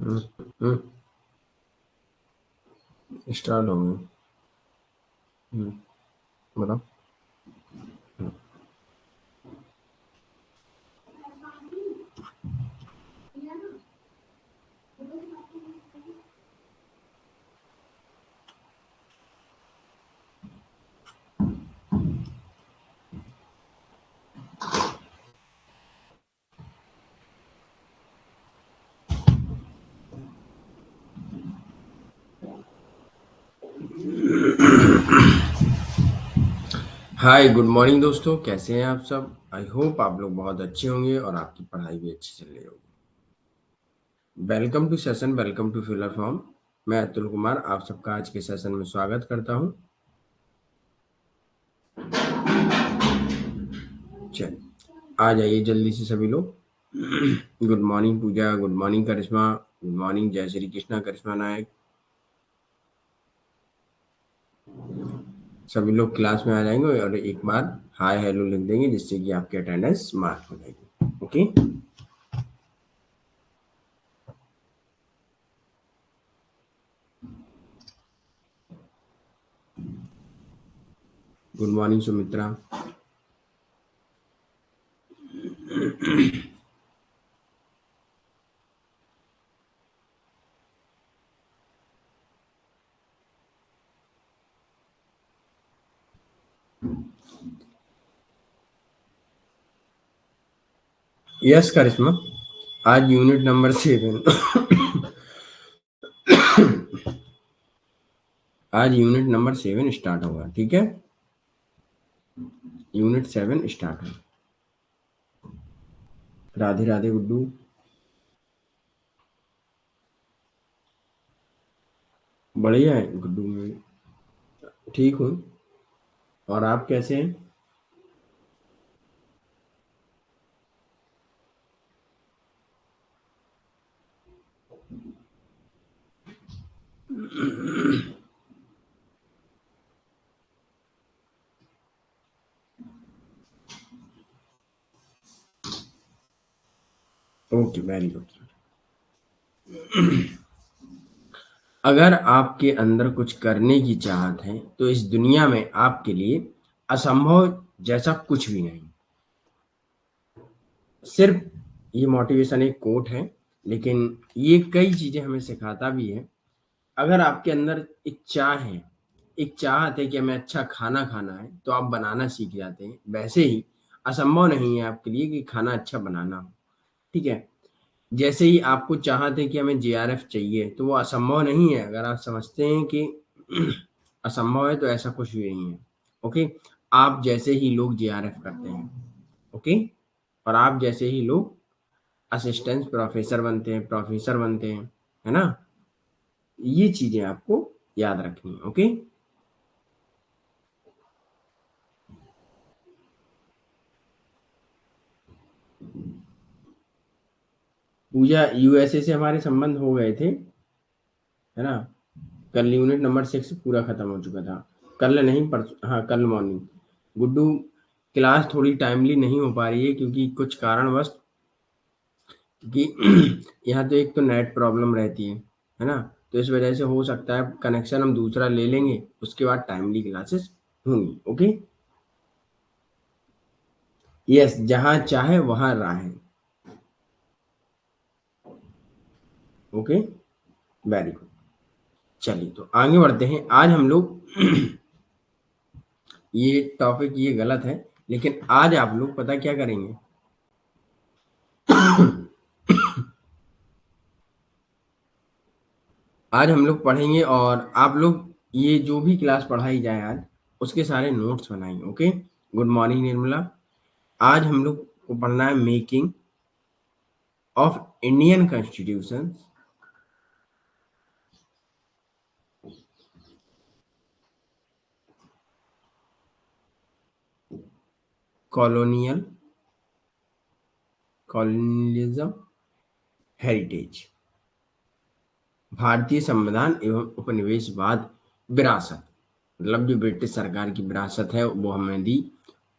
हम्म, start हो गई। बताओ। हाय, गुड मॉर्निंग दोस्तों, कैसे हैं आप सब? आई होप आप लोग बहुत अच्छे होंगे और आपकी पढ़ाई भी अच्छी चल रही होगी। Welcome to session, welcome to filler form. मैं अतुल कुमार आप सबका आज के सेशन में स्वागत करता हूं। चलिए, आ जाइए जल्दी से सभी लोग। गुड मॉर्निंग पूजा, गुड मॉर्निंग करिश्मा, गुड मॉर्निंग जय श्री कृष्णा करिश्मा नायक। सभी लोग क्लास में आ जाएंगे और एक बार हाय हेलो लिख देंगे, जिससे कि आपकी अटेंडेंस मार्क हो जाएगी। Okay. Good morning Sumitra. Yes Karishma, आज यूनिट नंबर 7। आज यूनिट नंबर 7 स्टार्ट होगा, ठीक है। यूनिट 7 स्टार्ट है। राधे राधे गुड्डू। बढ़िया है गुड्डू में। ठीक हूँ। और आप कैसे हैं? Okay, very good. अगर आपके अंदर कुछ करने की चाहत है तो इस दुनिया में आपके लिए असंभव जैसा कुछ भी नहीं। सिर्फ ये मोटिवेशन एक कोट है, लेकिन ये कई चीजें हमें सिखाता भी है। अगर आपके अंदर एक चाह है, एक चाहत है कि हमें अच्छा खाना खाना है, तो आप बनाना सीख जाते हैं। वैसे ही असंभव नहीं है आपके लिए कि खाना अच्छा बनाना हो, ठीक है। जैसे ही आपको चाहत है कि हमें जेआरएफ चाहिए, तो वो असंभव नहीं है। अगर आप समझते हैं कि असंभव है, तो ऐसा कुछ भी नहीं है। ओके। आप जैसे ही लोग जेआरएफ करते हैं, ओके, और आप जैसे ही लोग असिस्टेंट प्रोफेसर बनते हैं, प्रोफेसर बनते हैं, है ना। ये चीजें आपको याद रखनी है। ओके। पूजा, यूएसए से हमारे संबंध हो गए थे, है ना। कल यूनिट नंबर 6 पूरा खत्म हो चुका था। कल नहीं, परसों, हाँ कल मॉर्निंग। गुड्डू, क्लास थोड़ी टाइमली नहीं हो पा रही है क्योंकि कुछ कारणवश, क्योंकि यहाँ तो एक तो नेट प्रॉब्लम रहती है ना। तो इस वजह से हो सकता है कनेक्शन हम दूसरा ले लेंगे, उसके बाद टाइमली क्लासेस होंगी। ओके। यस, जहाँ चाहे वहाँ राह। Okay, very good. चलिए तो आगे बढ़ते हैं। आज हम लोग ये टॉपिक ये गलत है, लेकिन आज आप लोग पता क्या करेंगे। आज हम लोग पढ़ेंगे और आप लोग ये जो भी क्लास पढ़ाई जाए आज, उसके सारे नोट्स बनाएंगे। ओके। Good morning Nirmala. आज हम लोग को पढ़ना है making of Indian constitution, colonial colonialism, heritage, भारतीय संविधान एवं उपनिवेशवाद, विरासत, मतलब जो ब्रिटिश सरकार की विरासत है वो हमें दी,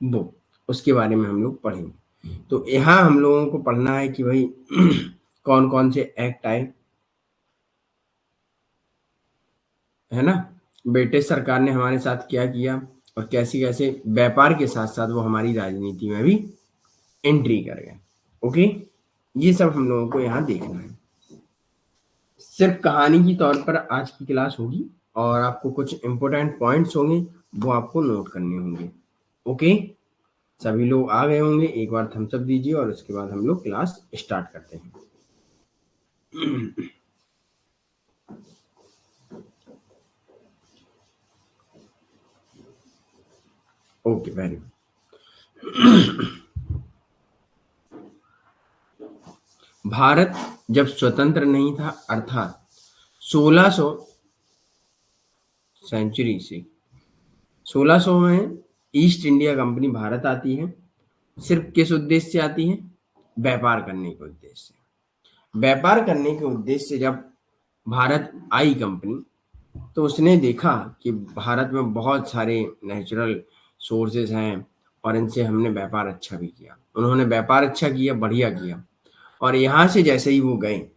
वो उसके बारे में हम लोग पढ़ेंगे। तो यहाँ हम लोगों को पढ़ना है कि भाई कौन कौन से एक्ट आए, है ना? ब्रिटिश सरकार ने हमारे साथ क्या किया और कैसे-कैसे व्यापार के साथ-साथ वो हमारी राजनीति में भी एंट्री कर गए। ओके? ये सब हम लोगों को यहाँ देखना है। सिर्फ कहानी के तौर पर आज की क्लास होगी और आपको कुछ इम्पोर्टेंट पॉइंट्स होंगे, वो आपको नोट करने होंगे। ओके? सभी लोग आ गए होंगे, एक बार थम्स अप दीजिए और उसके बाद हम लोग क्लास स्टार्ट करते हैं। Okay, very good. भारत जब स्वतंत्र नहीं था, अर्थात 1600 सेंचुरी से 1600 में ईस्ट इंडिया कंपनी भारत आती है। सिर्फ किस उद्देश्य से आती है? व्यापार करने के उद्देश्य से। व्यापार करने के उद्देश्य से जब भारत आई कंपनी, तो उसने देखा कि भारत में बहुत सारे नेचुरल सोर्सेज हैं और इनसे हमने व्यापार अच्छा भी किया। उन्होंने व्यापार अच्छा किया, बढ़िया किया। और यहाँ से जैसे ही वो गए,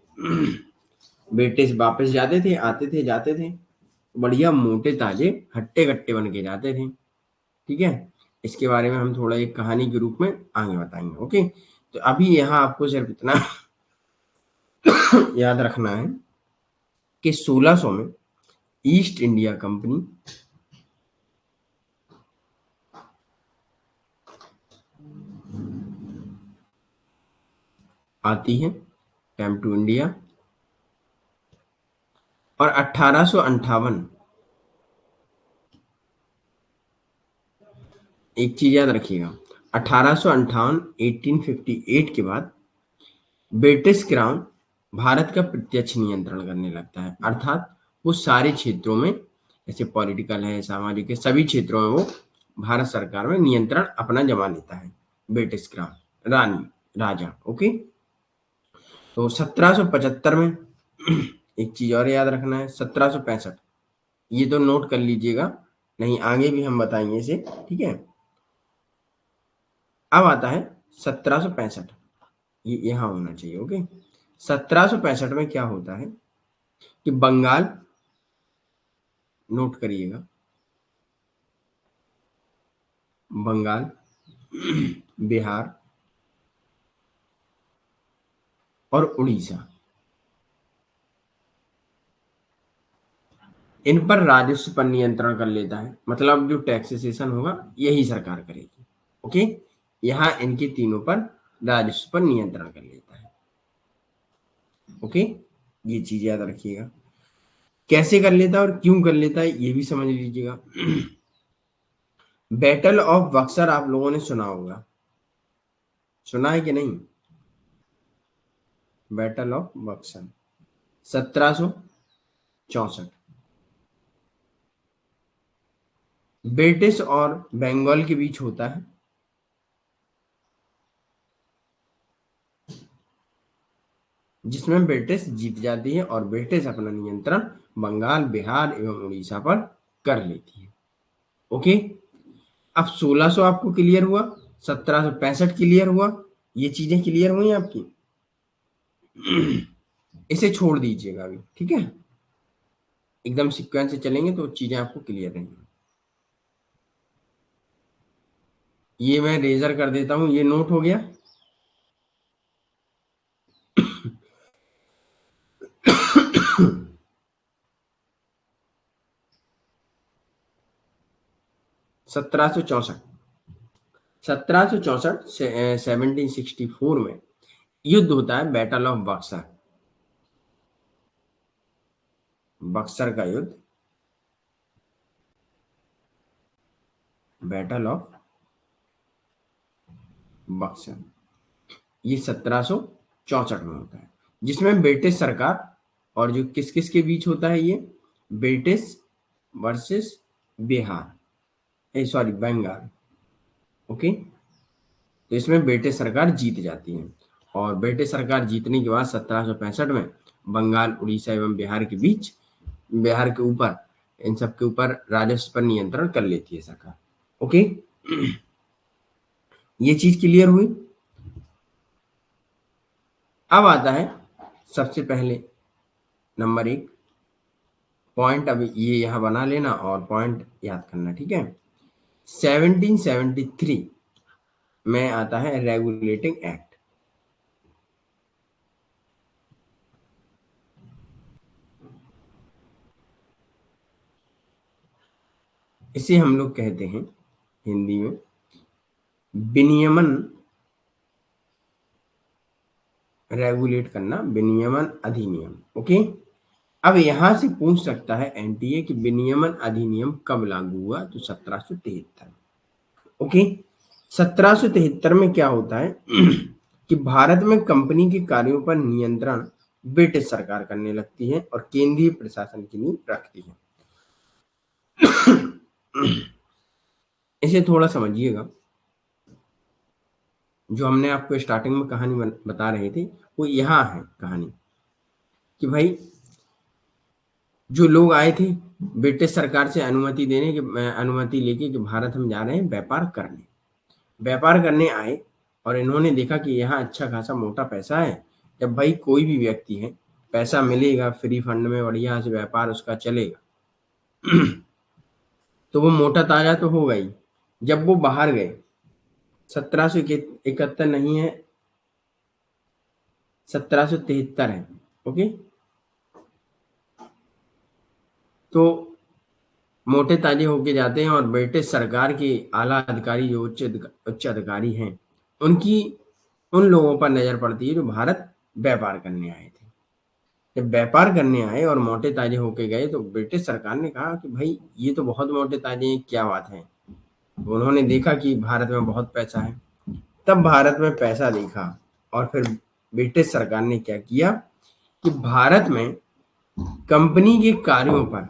ब्रिटिश वापस जाते थे, आते थे, जाते थे, बढ़िया मोटे ताजे हट्टे कट्टे बन के जाते थे। ठीक है? इसके बारे में हम थोड़ा एक कहानी के रूप में आगे बताएंगे। ओके? तो अभी यहाँ आपको सिर्फ इतना याद रखना है कि 1600 में ईस्ट इंडिया कंपनी आती है, कैम टू इंडिया, और 1858, एक चीज याद रखिएगा, 1858 1858 के बाद ब्रिटिश क्राउन भारत का प्रत्यक्ष नियंत्रण करने लगता है। अर्थात वो सारे क्षेत्रों में, जैसे पॉलिटिकल है, सामाजिक है, सभी क्षेत्रों में वो भारत सरकार में नियंत्रण अपना जमा लेता है। ब्रिटिश क्राउन, रानी, राजा। ओके? तो 1775 में एक चीज और याद रखना है, 1765, ये तो नोट कर लीजिएगा, नहीं आगे भी हम बताएंगे इसे। ठीक है? अब आता है 1765, ये यहाँ होना चाहिए। ओके? 1765 में क्या होता है कि बंगाल, नोट करिएगा, बंगाल, बिहार और उड़ीसा, इन पर राजस्व पर नियंत्रण कर लेता है। मतलब जो टैक्सेशन होगा यही सरकार करेगी। ओके? यहाँ इनके तीनों पर राजस्व पर नियंत्रण कर लेता है। ओके? ये चीज याद रखिएगा, कैसे कर लेता है और क्यों कर लेता है ये भी समझ लीजिएगा। बैटल ऑफ बक्सर आप लोगों ने सुना होगा, सुना है कि नहीं? बैटल ऑफ बक्सर 1764, ब्रिटिश और बंगाल के बीच होता है, जिसमें ब्रिटिश जीत जाती है और ब्रिटिश अपना नियंत्रण बंगाल, बिहार एवं उड़ीसा पर कर लेती है। ओके? अब 1600 आपको क्लियर हुआ, 1765 क्लियर हुआ, ये चीजें क्लियर हुई आपकी। इसे छोड़ दीजिएगा अभी। ठीक है? एकदम सीक्वेंस से चलेंगे तो चीजें आपको क्लियर रहेंगी। ये मैं रेजर कर देता हूं, ये नोट हो गया। 1764, 1764 से 1764 में युद्ध होता है, बैटल ऑफ बक्सर, बक्सर का युद्ध, बैटल ऑफ बक्सर, ये 1764 में होता है, जिसमें ब्रिटिश सरकार और जो किस किस के बीच होता है, ये British versus Bihar, sorry Bengal. Okay? तो इसमें ब्रिटिश सरकार जीत जाती है और ब्रिटिश सरकार जीतने के बाद 1765 में बंगाल, उड़ीसा एवं बिहार के बीच, बिहार के ऊपर, इन सब के ऊपर राजस्व पर नियंत्रण कर लेती है सरकार। ओके? ये चीज क्लियर हुई। अब आता है सबसे पहले नंबर 1, पॉइंट अब ये यहाँ बना लेना और पॉइंट याद करना, ठीक है। 1773 में आता है रेगुलेटिंग एक्ट। इसे हम लोग कहते हैं हिंदी में विनियमन, रेगुलेट करना, विनियमन अधिनियम। ओके। अब यहां से पूछ सकता है एनटीए कि विनियमन अधिनियम कब लागू हुआ, तो 1773। ओके। 1773 में क्या होता है कि भारत में कंपनी के कार्यों पर नियंत्रण ब्रिटिश सरकार करने लगती है और केंद्रीय प्रशासन की नींव रखती है। इसे थोड़ा समझिएगा। जो हमने आपको स्टार्टिंग में कहानी बता रहे थे वो यहाँ है कहानी, कि भाई जो लोग आए थे ब्रिटिश सरकार से अनुमति देने के, अनुमति लेके कि भारत हम जा रहे हैं व्यापार करने। व्यापार करने आए और इन्होंने देखा कि यहाँ अच्छा खासा मोटा पैसा है। जब भाई कोई भी व्यक्ति है, पैसा मिलेगा फ्री फंड में, बढ़िया से व्यापार उसका चलेगा तो वो मोटा ताजा तो होगा ही। जब वो बाहर गए, 1771 नहीं है, 1773 है। ओके। तो मोटे ताजे होके जाते हैं और ब्रिटिश सरकार के आला अधिकारी जो उच्च अधिकारी हैं, उनकी उन लोगों पर नजर पड़ती है जो भारत व्यापार करने आए थे। जब व्यापार करने आए और मोटे ताजे होके गए तो ब्रिटिश सरकार ने कहा कि भाई ये तो बहुत मोटे ताजे हैं, क्या बात है। तो उन्होंने देखा कि भारत में बहुत पैसा है। तब भारत में पैसा देखा और फिर ब्रिटिश सरकार ने क्या किया कि भारत में कंपनी के कार्यों पर,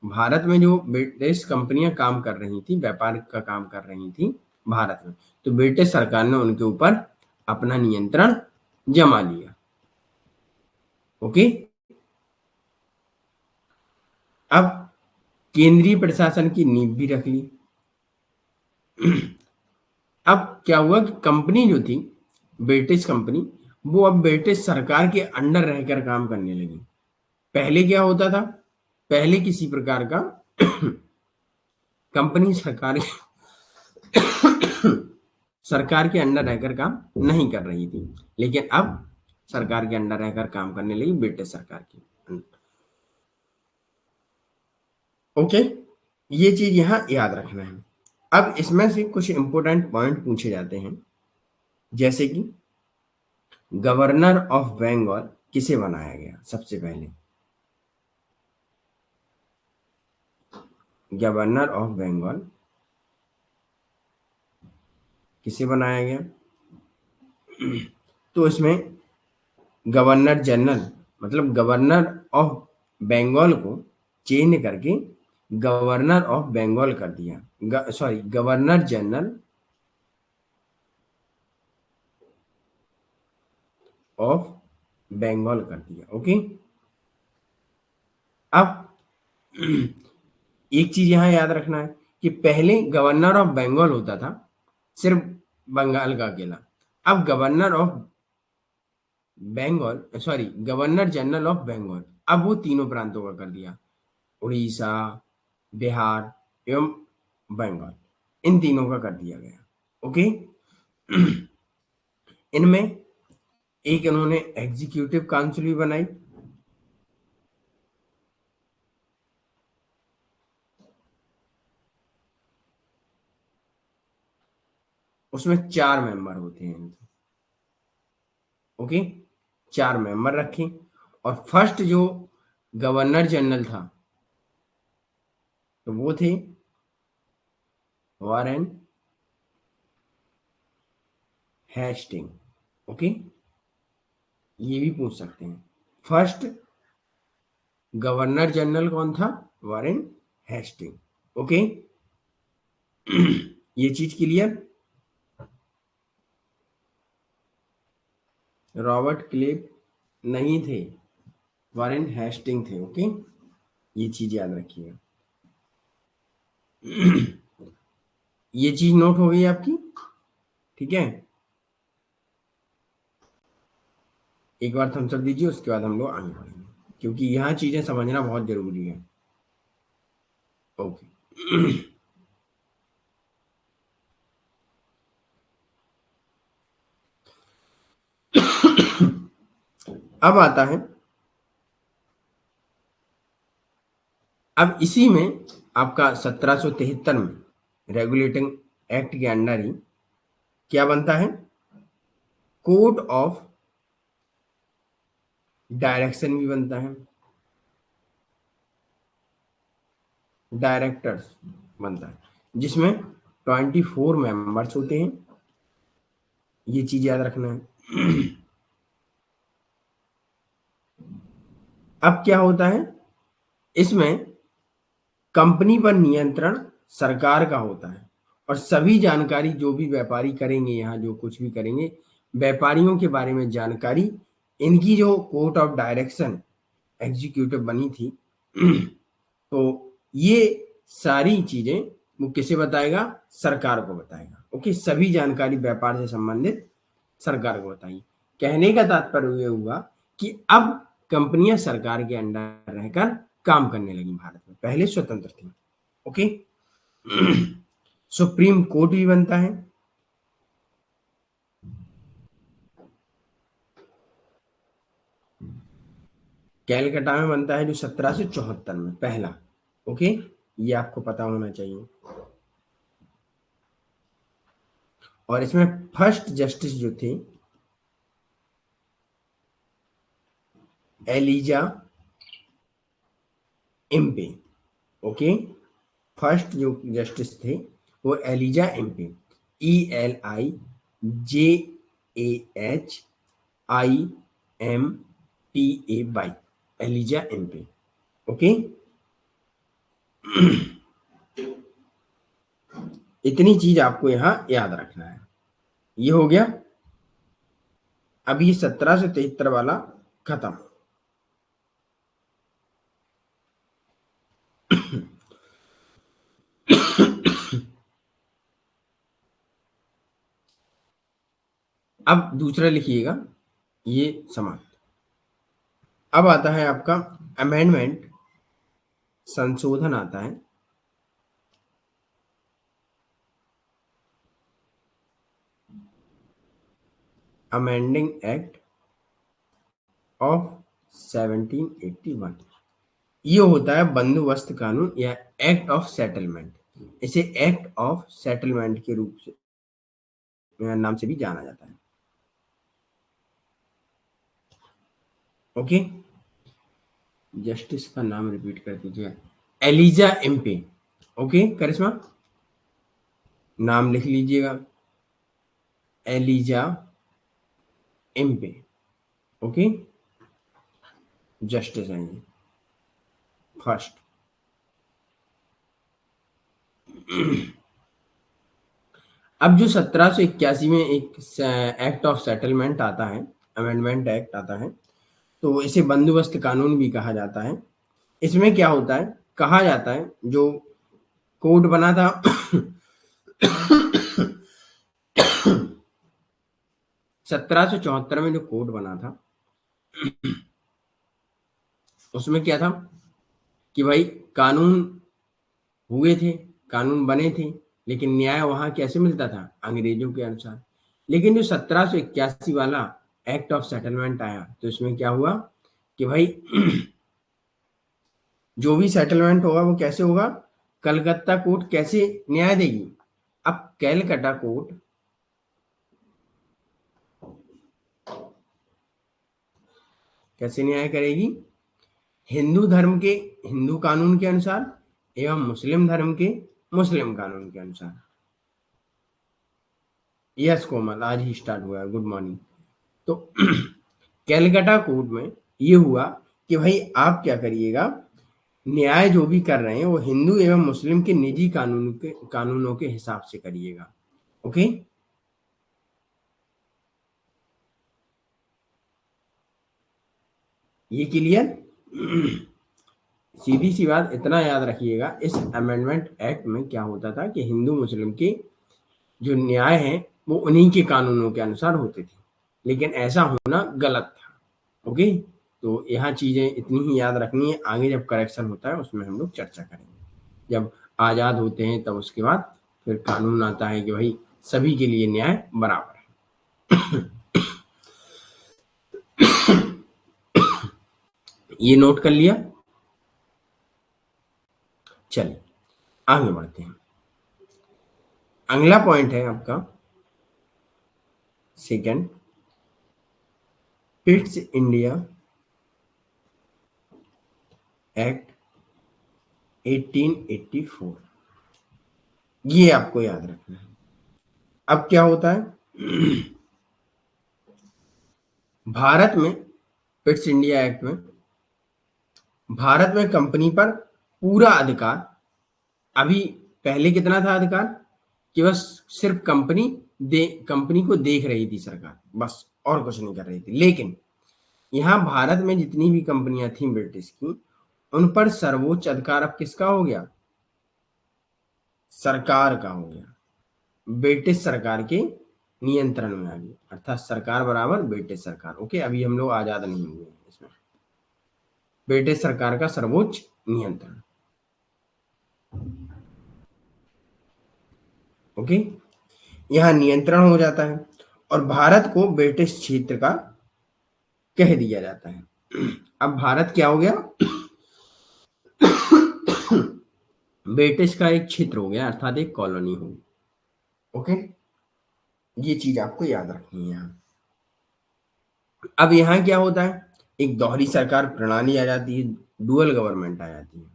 भारत में जो ब्रिटिश कंपनियां काम कर रही थी, व्यापार का काम कर रही थी भारत में, तो ब्रिटिश सरकार ने उनके ऊपर अपना नियंत्रण जमा लिया। ओके। अब केंद्रीय प्रशासन की नींव भी रख ली। अब क्या हुआ कि कंपनी जो थी, ब्रिटिश कंपनी, वो अब ब्रिटिश सरकार के अंडर रहकर काम करने लगी। पहले क्या होता था, पहले किसी प्रकार का कंपनी सरकार के अंडर रहकर काम नहीं कर रही थी, लेकिन अब सरकार के अंडर रहकर काम करने लगी ब्रिटिश सरकार की। ओके। ये चीज यहां याद रखना है। अब इसमें से कुछ इंपॉर्टेंट पॉइंट पूछे जाते हैं, जैसे कि गवर्नर ऑफ बंगाल किसे बनाया गया सबसे पहले। गवर्नर ऑफ बंगाल किसे बनाया गया, तो इसमें गवर्नर जनरल, मतलब गवर्नर ऑफ बंगाल को चेंज करके गवर्नर ऑफ बंगाल कर दिया, sorry governor general of Bengal कर दिया। ओके। अब एक चीज यहां याद रखना है कि पहले गवर्नर ऑफ बंगाल होता था सिर्फ बंगाल का अकेला। अब governor of Bengal, sorry governor general of Bengal, अब वो तीनों प्रांतों का कर दिया, उड़ीसा, बिहार एवं बंगाल, इन तीनों का कर दिया गया। ओके। इनमें एक इन्होंने एग्जीक्यूटिव काउंसिल भी बनाई। उसमें 4 मेंबर होते हैं। ओके। 4 मेंबर रखे और फर्स्ट जो गवर्नर जनरल था तो वो थे वॉरेन हेस्टिंग। ओके। ये भी पूछ सकते हैं, फर्स्ट गवर्नर जनरल कौन था, वॉरेन हेस्टिंग। ओके। ये चीज क्लियर। रॉबर्ट क्लिव नहीं थे, वॉरेन हेस्टिंग थे। ओके। ये चीज याद रखिएगा। ये चीज नोट हो गई आपकी, ठीक है। एक बार थम्स अप दीजिए, उसके बाद हम लोग आगे बढ़ेंगे। क्योंकि यहाँ चीजें समझना बहुत जरूरी है। ओके। अब आता है, अब इसी में आपका 1773 में रेगुलेटिंग एक्ट के अंडर ही क्या बनता है, कोड ऑफ डायरेक्शन भी बनता है, डायरेक्टर्स बनता है, जिसमें 24 मेंबर्स होते हैं। ये चीज याद रखना है। अब क्या होता है, इसमें कंपनी पर नियंत्रण सरकार का होता है, और सभी जानकारी जो भी व्यापारी करेंगे, यहाँ जो कुछ भी करेंगे, व्यापारियों के बारे में जानकारी, इनकी जो कोर्ट ऑफ डायरेक्शन एग्जीक्यूटिव बनी थी, तो ये सारी चीजें वो किसे बताएगा, सरकार को बताएगा। ओके, सभी जानकारी व्यापार से संबंधित सरकार को बताइए। कहने का तात्पर्य ये हुआ कि अब कंपनियां सरकार के अंडर रहकर काम करने लगी भारत में, पहले स्वतंत्र थी। ओके। सुप्रीम कोर्ट भी बनता है, कैलकाटा में बनता है, जो 1774 में पहला। ओके, ये आपको पता होना चाहिए। और इसमें फर्स्ट जस्टिस जो थे एलिजा इम्पे। ओके, फर्स्ट जो जस्टिस थे वो Elijah Impey, ELIJAHIMPAY, Elijah Impey. Okay, इतनी चीज आपको यहाँ याद रखना है। ये हो गया। अब ये 1773 वाला खत्म। अब दूसरा लिखिएगा, ये समाप्त। अब आता है आपका अमेंडमेंट, संशोधन आता है। अमेंडिंग एक्ट ऑफ 1781, ये होता है बंदोबस्त कानून या एक्ट ऑफ सेटलमेंट। इसे एक्ट ऑफ सेटलमेंट के रूप से नाम से भी जाना जाता है। ओके, जस्टिस का नाम रिपीट कर दीजिए, एलिजा इम्पे। ओके करिश्मा, नाम लिख लीजिएगा, एलिजा इम्पे। ओके, जस्टिस है ये फर्स्ट। अब जो 1781 में एक एक्ट ऑफ सेटलमेंट आता है, अमेंडमेंट एक्ट आता है, तो इसे बंदोबस्त कानून भी कहा जाता है। इसमें क्या होता है, कहा जाता है जो कोड बना था 1774 में जो कोड बना था, उसमें क्या था कि भाई कानून हुए थे, कानून बने थे, लेकिन न्याय वहां कैसे मिलता था, अंग्रेजों के अनुसार। लेकिन जो 1781 वाला एक्ट ऑफ सेटलमेंट आया, तो इसमें क्या हुआ कि भाई जो भी सेटलमेंट होगा वो कैसे होगा, कलकत्ता कोर्ट कैसे न्याय देगी। अब कैलकटा कोर्ट कैसे न्याय करेगी, हिंदू धर्म के हिंदू कानून के अनुसार एवं मुस्लिम धर्म के मुस्लिम कानून के अनुसार। यस कोमल, आज ही स्टार्ट हुआ है, गुड मॉर्निंग। तो कैलकटा कोर्ट में ये हुआ कि भाई आप क्या करिएगा, न्याय जो भी कर रहे हैं वो हिंदू एवं मुस्लिम के निजी कानूनों के हिसाब से करिएगा। ओके, ये क्लियर। सीधी सी बात इतना याद रखिएगा, इस अमेंडमेंट एक्ट में क्या होता था कि हिंदू मुस्लिम के जो न्याय है वो उन्हीं के कानूनों के अनुसार होते थे, लेकिन ऐसा होना गलत था। ओके, तो यहाँ चीजें इतनी ही याद रखनी है, आगे जब करेक्शन होता है उसमें हम लोग चर्चा करेंगे। जब आजाद होते हैं तब उसके बाद फिर कानून आता है कि भाई सभी के लिए न्याय बराबर है। ये नोट कर लिया। चलिए आगे बढ़ते हैं। अगला पॉइंट है आपका सेकंड, पिट्स इंडिया एक्ट 1884। ये आपको याद रखना है। अब क्या होता है भारत में, पिट्स इंडिया एक्ट में भारत में कंपनी पर पूरा अधिकार, अभी पहले कितना था अधिकार कि बस सिर्फ कंपनी को देख रही थी सरकार, बस और कुछ नहीं कर रही थी। लेकिन यहाँ भारत में जितनी भी कंपनियां थी ब्रिटिश की, उन पर सर्वोच्च अधिकार अब किसका हो गया? सरकार का हो गया। ब्रिटिश सरकार के नियंत्रण में आ गई, अर्थात सरकार बराबर ब्रिटिश सरकार। ओके, अभी हम लोग आजाद नहीं हुए इसमें। ब्रिटिश सरकार का सर्वोच्च नियंत्रण। ओके, यहाँ नियंत्रण हो जाता है और भारत को ब्रिटिश क्षेत्र का कह दिया जाता है। अब भारत क्या हो गया? ब्रिटिश का एक क्षेत्र हो गया, अर्थात एक कॉलोनी हो गई। ओके, ये चीज आपको याद रखनी है यहाँ। अब यहाँ क्या होता है? एक दोहरी सरकार प्रणाली आ जाती है, डुअल गवर्नमेंट आ जाती है,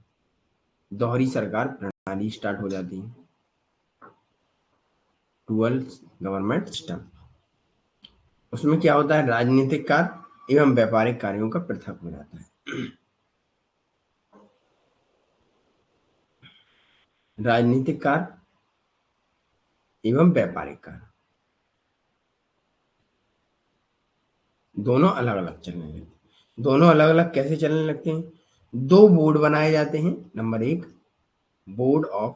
दोहरी सरकार प्रणाली स्टार्ट हो जाती है, डुअल गवर्नमेंट सिस्टम। उसमें क्या होता है? राजनीतिक कार्य एवं व्यापारिक कार्यों का पृथक हो जाता है। राजनीतिक कार्य एवं व्यापारिक कार्य दोनों अलग अलग चलने लगते हैं। दोनों अलग अलग कैसे चलने लगते हैं? दो बोर्ड बनाए जाते हैं। नंबर एक, बोर्ड ऑफ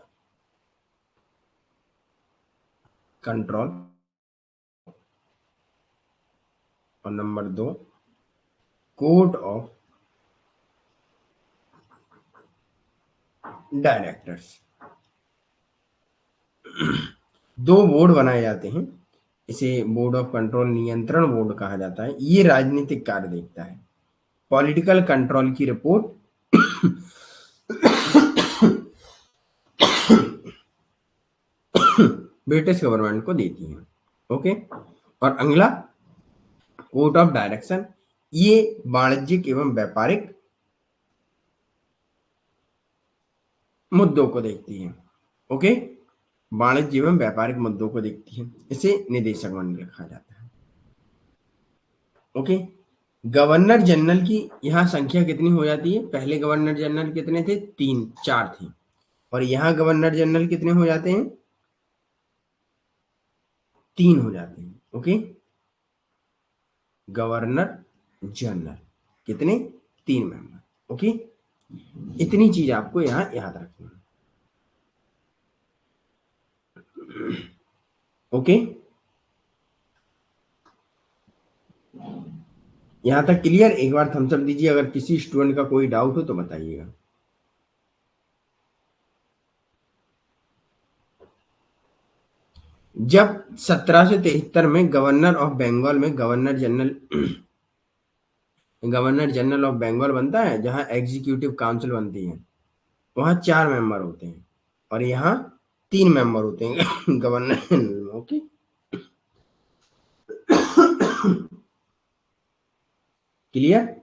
कंट्रोल, और नंबर दो, कोर्ट ऑफ डायरेक्टर्स। दो बोर्ड बनाए जाते हैं, इसे बोर्ड ऑफ कंट्रोल, नियंत्रण बोर्ड कहा जाता है। ये राजनीतिक कार्य देखता है, पॉलिटिकल कंट्रोल की रिपोर्ट ब्रिटिश गवर्नमेंट को देती है। ओके, और अगला कोर्ट ऑफ डायरेक्शन, ये वाणिज्यिक एवं व्यापारिक मुद्दों को देखती है। ओके, वाणिज्य एवं व्यापारिक मुद्दों को देखती है, इसे निदेशक मंडल कहा जाता है। ओके, गवर्नर जनरल की यहाँ संख्या कितनी हो जाती है? पहले गवर्नर जनरल कितने थे? 4 थे, और यहाँ गवर्नर जनरल कितने हो जाते हैं? 3 हो जाते हैं। ओके, गवर्नर जनरल कितने? 3 मेंबर। ओके, इतनी चीज आपको यहाँ याद रखनी है। ओके, यहाँ तक क्लियर? एक बार थम्स अप दीजिए अगर किसी स्टूडेंट का कोई डाउट हो तो बताइएगा। जब 1773 में गवर्नर ऑफ बंगाल में गवर्नर जनरल ऑफ बंगाल बनता है, जहां एग्जीक्यूटिव काउंसिल बनती है, वहां 4 मेंबर होते हैं और यहाँ 3 मेंबर होते हैं गवर्नर जनरल में। Okay, clear?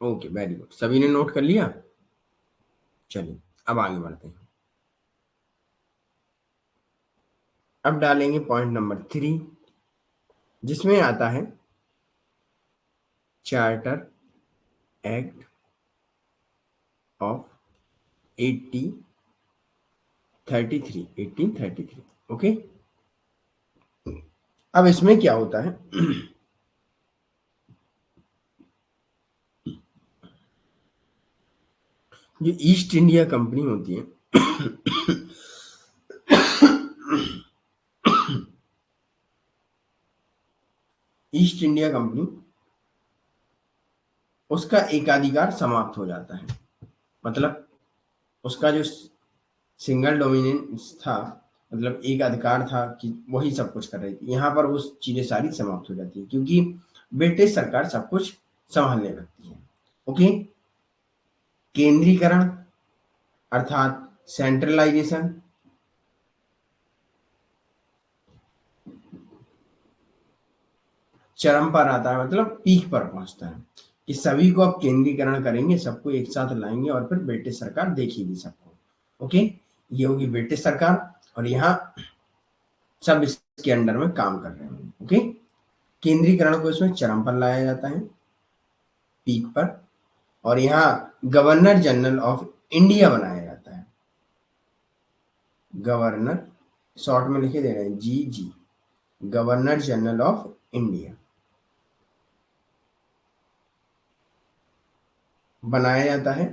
Okay, very good, सभी ने नोट कर लिया। चलिए अब आगे बढ़ते हैं। अब डालेंगे पॉइंट नंबर 3, जिसमें आता है चार्टर एक्ट ऑफ 1833। ओके, अब इसमें क्या होता है? जो ईस्ट इंडिया कंपनी होती है ईस्ट इंडिया कंपनी उसका एकाधिकार समाप्त हो जाता है। मतलब उसका जो सिंगल डोमिनेंस था, मतलब एक अधिकार था कि वही सब कुछ कर रही थी, यहाँ पर वो चीजें सारी समाप्त हो जाती है क्योंकि ब्रिटिश सरकार सब कुछ संभालने लगती है। ओके, केंद्रीकरण अर्थात सेंट्रलाइजेशन, चरम पर आता है, मतलब पीक पर पहुंचता है कि सभी को अब केंद्रीकरण करेंगे, सबको एक साथ लाएंगे और फिर ब्रिटिश सरकार देखेगी सबको। ओके, ये होगी ब्रिटिश सरकार और यहाँ सब इसके अंडर में काम कर रहे हैं। ओके, केंद्रीकरण को इसमें चरम पर लाया जाता है, पीक पर, और यहाँ गवर्नर जनरल ऑफ इंडिया बनाया जाता है। गवर्नर, शॉर्ट में लिखे दे रहे हैं जी, गवर्नर जनरल ऑफ इंडिया बनाया जाता है।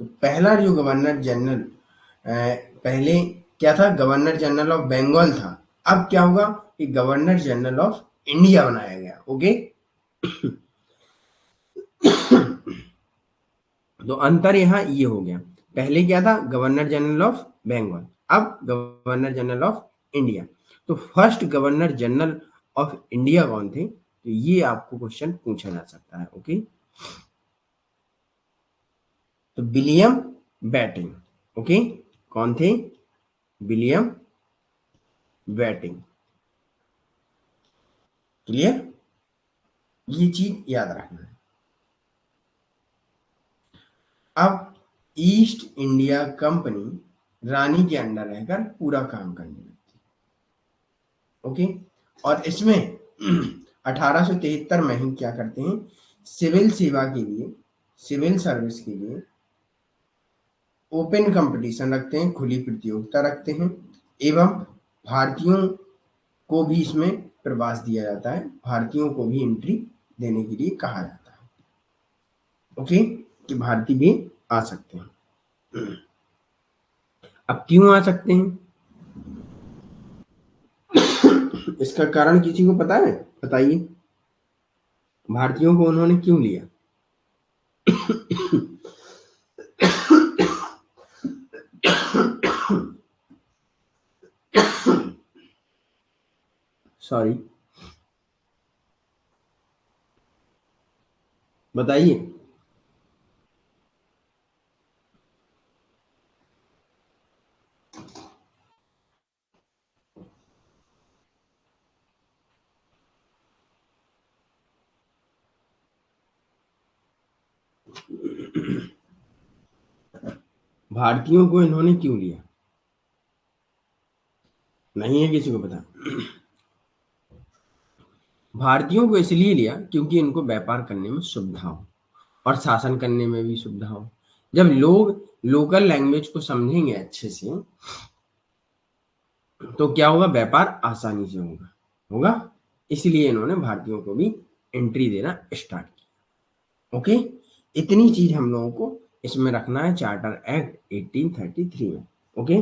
तो पहला जो गवर्नर जनरल, पहले क्या था, गवर्नर जनरल ऑफ बंगाल था, अब क्या होगा कि गवर्नर जनरल ऑफ इंडिया बनाया गया। ओके, तो अंतर यहाँ ये हो गया, पहले क्या था, गवर्नर जनरल ऑफ बंगाल, अब गवर्नर जनरल ऑफ इंडिया। तो first governor general of India कौन थे, तो ये आपको क्वेश्चन पूछा जा सकता है। ओके, तो विलियम बेटिंग। ओके, कौन थे, विलियम बेटिंग। क्लियर, ये चीज याद रखना है। अब ईस्ट इंडिया कंपनी रानी के अंडर रहकर पूरा काम करने लगती। ओके, और इसमें 1873 में ही क्या करते हैं, सिविल सेवा के लिए, सिविल सर्विस के लिए ओपन कंपटीशन रखते हैं, खुली प्रतियोगिता रखते हैं, एवं भारतीयों को भी इसमें प्रवास दिया जाता है, भारतीयों को भी एंट्री देने के लिए कहा जाता है। ओके, कि भारतीय भी आ सकते हैं। अब क्यों आ सकते हैं, इसका कारण किसी को पता है, बताइए, भारतीयों को उन्होंने क्यों लिया? सॉरी, बताइए। भारतीयों को इन्होंने क्यों लिया, नहीं है किसी को पता? भारतीयों को इसलिए लिया क्योंकि इनको व्यापार करने में सुविधा हो और शासन करने में भी सुविधा हो। जब लोग लोकल लैंग्वेज को समझेंगे अच्छे से तो क्या होगा, व्यापार आसानी से होगा होगा इसलिए इन्होंने भारतीयों को भी एंट्री देना स्टार्ट किया। ओके, इतनी चीज हम लोगों को इसमें रखना है, चार्टर एक्ट 1833 में। Okay,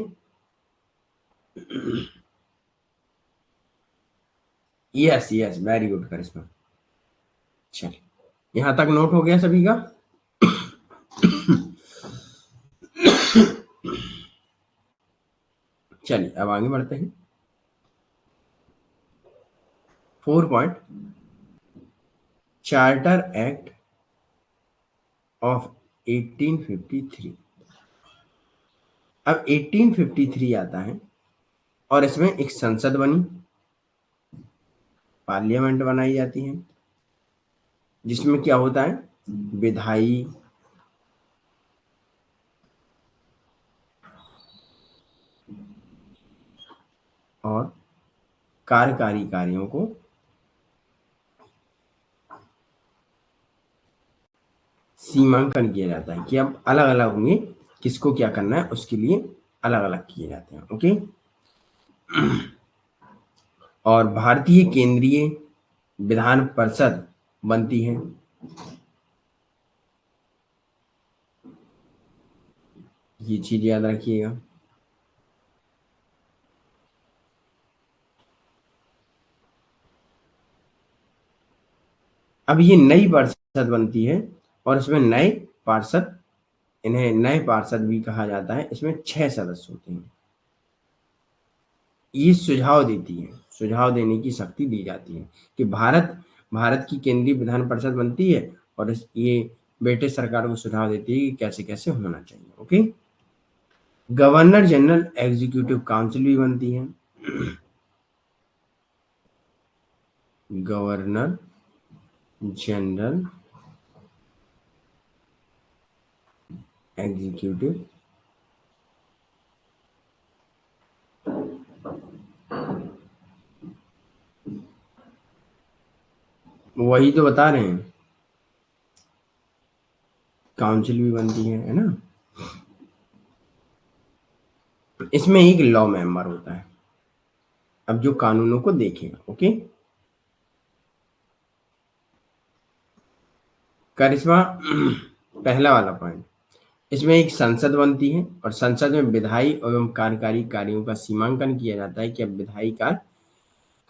yes yes, very good Karishma. चलिए, यहां तक नोट हो गया सभी का? चलिए अब आगे बढ़ते हैं। 4 पॉइंट, चार्टर एक्ट ऑफ 1853। अब 1853 आता है और इसमें एक संसद बनी, पार्लियामेंट बनाई जाती है, जिसमें क्या होता है, विधायी, और कार्यकारी कार्यों को सीमांकन किया जाता है कि अब अलग अलग होंगे, किसको क्या करना है उसके लिए अलग अलग किए जाते हैं। ओके, और भारतीय केंद्रीय विधान परिषद बनती है। ये चीज याद रखिएगा। अब ये नई परिषद बनती है और इसमें नए पार्षद, इन्हें नए पार्षद भी कहा जाता है। इसमें 6 सदस्य होते हैं। ये सुझाव देती है, सुझाव देने की शक्ति दी जाती है कि भारत भारत की केंद्रीय विधान परिषद बनती है और ये ब्रिटिश सरकार को सुझाव देती है कि कैसे कैसे होना चाहिए। Okay. Governor general executive council भी बनती है। गवर्नर जनरल एग्जीक्यूटिव वही तो बता रहे हैं, काउंसिल भी बनती है ना। इसमें एक लॉ मेंबर होता है, अब जो कानूनों को देखेगा। ओके। करिश्मा पहला वाला पॉइंट, इसमें एक संसद बनती है और संसद में विधायी एवं कार्यकारी कार्यों का सीमांकन किया जाता है कि अब विधायी कार्य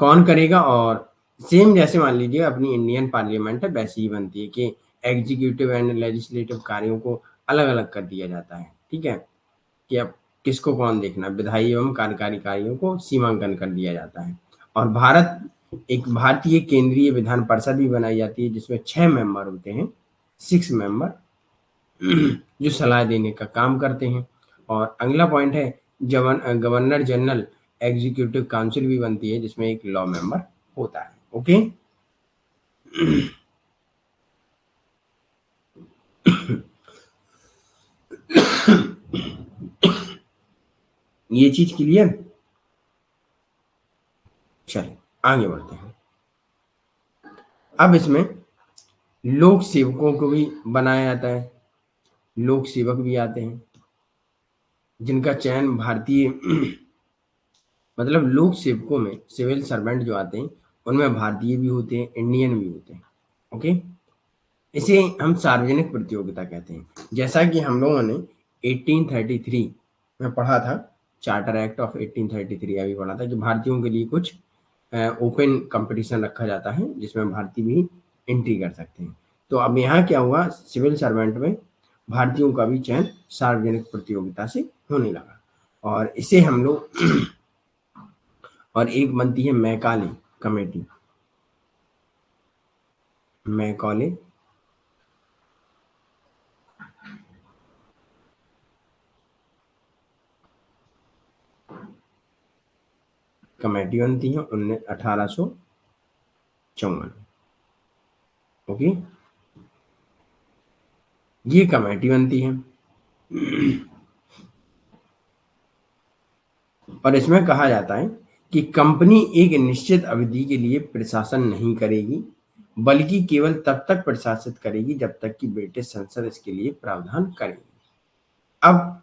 कौन करेगा। और सेम जैसे मान लीजिए अपनी इंडियन पार्लियामेंट है वैसी ही बनती है कि एग्जीक्यूटिव एंड लेजिस्लेटिव कार्यों को अलग अलग कर दिया जाता है। ठीक है, कि अब किसको कौन देखना, विधायी एवं कार्यकारी कार्यों को सीमांकन कर दिया जाता है। और एक भारतीय केंद्रीय विधान परिषद भी बनाई जाती है जिसमें 6 मेंबर होते हैं, 6 मेंबर, जो सलाह देने का काम करते हैं। और अगला पॉइंट है गवर्नर जनरल एग्जीक्यूटिव काउंसिल भी बनती है जिसमें एक लॉ मेंबर होता है। ओके। ये चीज क्लियर। चलिए आगे बढ़ते हैं। अब इसमें लोक सेवकों को भी बनाया जाता है, लोक सेवक भी आते हैं जिनका चयन भारतीय मतलब लोक सेवकों में सिविल सर्वेंट जो आते हैं उनमें भारतीय भी होते हैं, इंडियन भी होते हैं। ओके। इसे हम सार्वजनिक प्रतियोगिता कहते हैं। जैसा कि हम लोगों ने 1833 में पढ़ा था, चार्टर एक्ट ऑफ 1833 अभी पढ़ा था कि भारतीयों के लिए कुछ ओपन कंपटीशन रखा जाता है जिसमें भारतीय भी एंट्री कर सकते हैं। तो अब यहाँ क्या हुआ, सिविल सर्वेंट में भारतीयों का भी चयन सार्वजनिक प्रतियोगिता से होने लगा। और इसे हम लोग और एक बनती है मैकाले कमेटी, मैकाले कमेटी बनती है 1854। ओके। ये कमेटी बनती है और इसमें कहा जाता है कि कंपनी एक निश्चित अवधि के लिए प्रशासन नहीं करेगी बल्कि केवल तब तक प्रशासित करेगी जब तक कि ब्रिटिश संसद इसके लिए प्रावधान करेगी। अब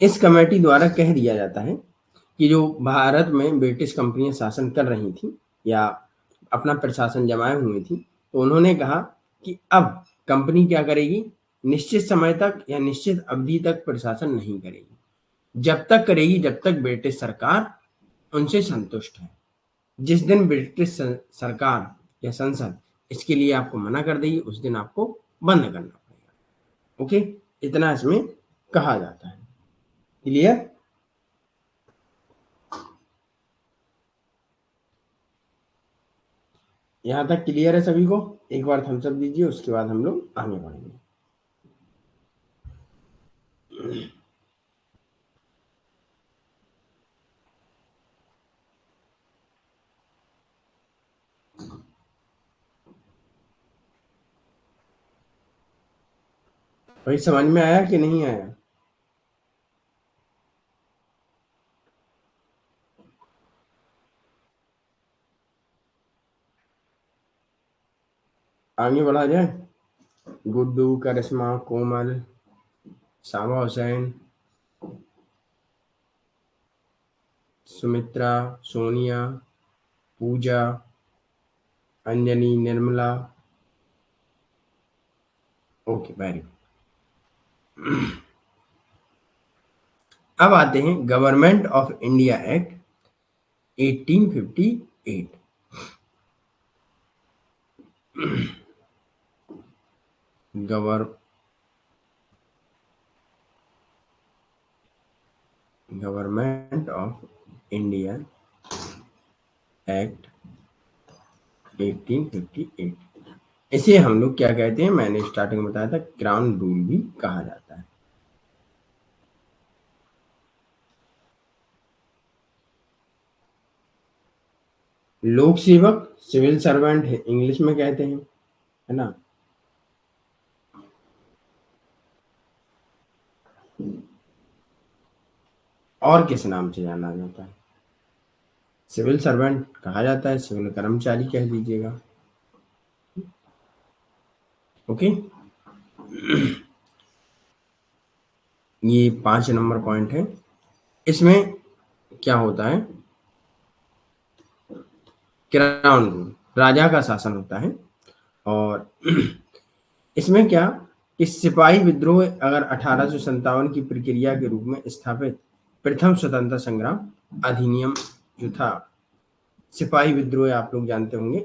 इस कमेटी द्वारा कह दिया जाता है कि जो भारत में ब्रिटिश कंपनियां शासन कर रही थी या अपना प्रशासन जमाए हुए थी, तो उन्होंने कहा कि अब कंपनी क्या करेगी, निश्चित समय तक या निश्चित अवधि तक प्रशासन नहीं करेगी। जब तक करेगी जब तक ब्रिटिश सरकार उनसे संतुष्ट है। जिस दिन ब्रिटिश सरकार या संसद इसके लिए आपको मना कर देगी उस दिन आपको बंद करना पड़ेगा। ओके, इतना इसमें कहा जाता है। क्लियर। यहाँ तक क्लियर है सभी को? एक बार थम्स अप दीजिए, उसके बाद हम लोग आगे बढ़ेंगे। भाई समझ में आया कि नहीं आया? आगे बढ़ा जाए। Guddu, Karishma, Komal, Sama Hussain, Sumitra, Sonia, Pooja, Anjani, Nirmala. Okay, very good. अब आते हैं government of India act 1858। Government of India act 1858, इसे हम लोग क्या कहते हैं, मैंने स्टार्टिंग में बताया था, क्राउन रूल भी कहा जाता है। लोक सेवक सिविल सर्वेंट है, इंग्लिश में कहते हैं, है ना। और किस नाम से जाना जाता है? सिविल सर्वेंट कहा जाता है, सिविल कर्मचारी कह दीजिएगा। ओके, ये 5 नंबर पॉइंट है। इसमें क्या होता है, क्राउन रूल, राजा का शासन होता है। और इसमें क्या कि सिपाही विद्रोह अगर 1857 की प्रक्रिया के रूप में स्थापित प्रथम स्वतंत्रता संग्राम अधिनियम जो था, सिपाही विद्रोह आप लोग जानते होंगे